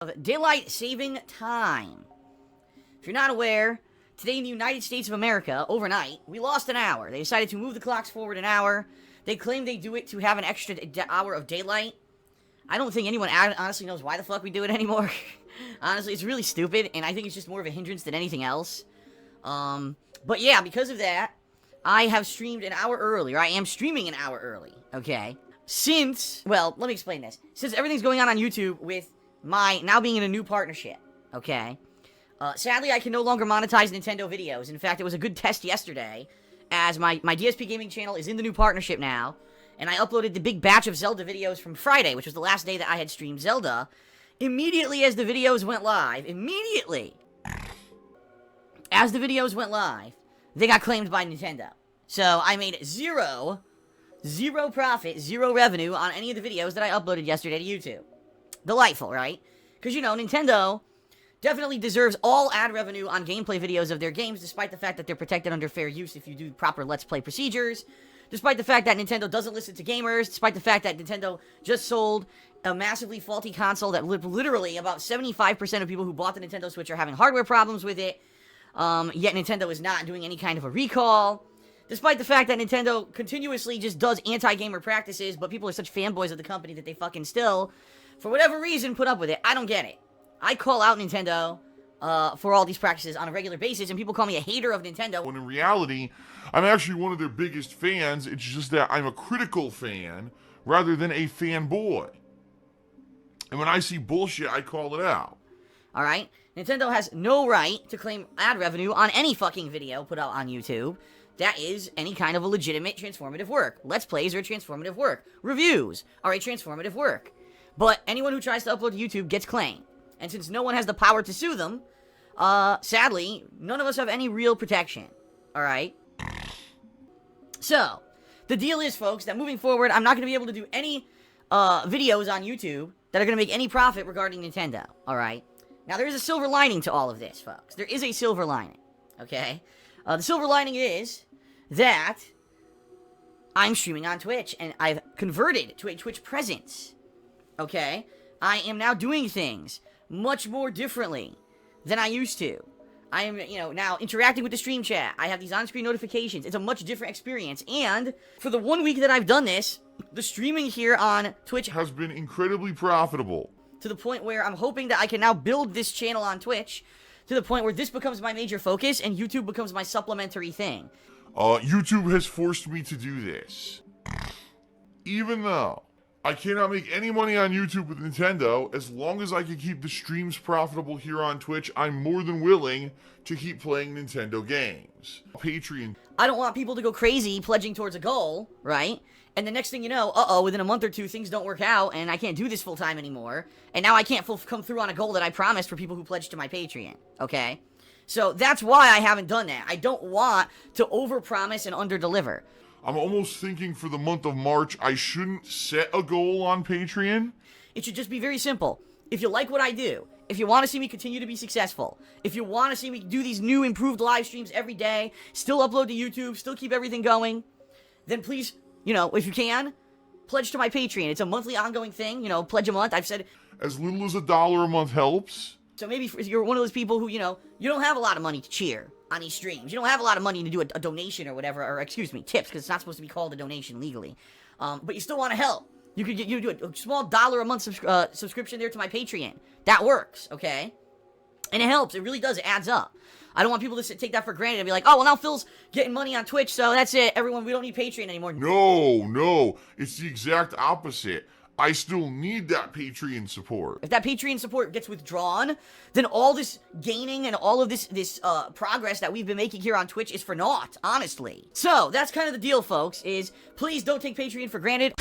Of daylight saving time. If you're not aware, today in the United States of America, overnight, we lost an hour. They decided to move the clocks forward an hour. They claim they do it to have an extra hour of daylight. I don't think anyone honestly knows why the fuck we do it anymore. Honestly, it's really stupid, and I think it's just more of a hindrance than anything else. But yeah, because of that, I have streamed an hour early, or I am streaming an hour early, okay? Well, let me explain this. Since everything's going on YouTube with my now being in a new partnership, okay? Sadly, I can no longer monetize Nintendo videos. In fact, it was a good test yesterday, as my DSP Gaming channel is in the new partnership now, and I uploaded the big batch of Zelda videos from Friday, which was the last day that I had streamed Zelda. Immediately as the videos went live, they got claimed by Nintendo. So, I made zero profit, zero revenue on any of the videos that I uploaded yesterday to YouTube. Delightful, right? Because, you know, Nintendo definitely deserves all ad revenue on gameplay videos of their games, despite the fact that they're protected under fair use if you do proper Let's Play procedures, despite the fact that Nintendo doesn't listen to gamers, despite the fact that Nintendo just sold a massively faulty console that literally about 75% of people who bought the Nintendo Switch are having hardware problems with it, yet Nintendo is not doing any kind of a recall. Despite the fact that Nintendo continuously just does anti-gamer practices, but people are such fanboys of the company that they fucking still, for whatever reason, put up with it. I don't get it. I call out Nintendo for all these practices on a regular basis, and people call me a hater of Nintendo. When in reality, I'm actually one of their biggest fans. It's just that I'm a critical fan rather than a fanboy. And when I see bullshit, I call it out. Alright? Nintendo has no right to claim ad revenue on any fucking video put out on YouTube. That is any kind of a legitimate transformative work. Let's Plays are a transformative work. Reviews are a transformative work. But anyone who tries to upload to YouTube gets claimed. And since no one has the power to sue them, sadly, none of us have any real protection. Alright? So, the deal is, folks, that moving forward, I'm not going to be able to do any videos on YouTube that are going to make any profit regarding Nintendo. Alright? Now, there is a silver lining to all of this, folks. There is a silver lining. Okay? The silver lining is that I'm streaming on Twitch, and I've converted to a Twitch presence. Okay? I am now doing things much more differently than I used to. I am, now interacting with the stream chat. I have these on-screen notifications. It's a much different experience. And for the 1 week that I've done this, the streaming here on Twitch has been incredibly profitable. To the point where I'm hoping that I can now build this channel on Twitch to the point where this becomes my major focus and YouTube becomes my supplementary thing. YouTube has forced me to do this. Even though I cannot make any money on YouTube with Nintendo, as long as I can keep the streams profitable here on Twitch, I'm more than willing to keep playing Nintendo games. Patreon. I don't want people to go crazy pledging towards a goal, right? And the next thing you know, within a month or two, things don't work out, and I can't do this full-time anymore, and now I can't come through on a goal that I promised for people who pledged to my Patreon, okay? So that's why I haven't done that. I don't want to overpromise and underdeliver. I'm almost thinking for the month of March, I shouldn't set a goal on Patreon. It should just be very simple. If you like what I do, if you want to see me continue to be successful, if you want to see me do these new improved live streams every day, still upload to YouTube, still keep everything going, then please, if you can, pledge to my Patreon. It's a monthly ongoing thing, pledge a month. I've said as little as $1 a month helps. So maybe if you're one of those people who, you don't have a lot of money to cheer on these streams. You don't have a lot of money to do a donation or whatever, or excuse me, tips, because it's not supposed to be called a donation legally. But you still want to help. You could do a small $1 a month subscription there to my Patreon. That works, okay? And it helps. It really does. It adds up. I don't want people to take that for granted and be like, oh, well, now Phil's getting money on Twitch, so that's it. Everyone, we don't need Patreon anymore. No. It's the exact opposite. I still need that Patreon support. If that Patreon support gets withdrawn, then all this gaining and all of this progress that we've been making here on Twitch is for naught, honestly. So, that's kind of the deal, folks, is please don't take Patreon for granted.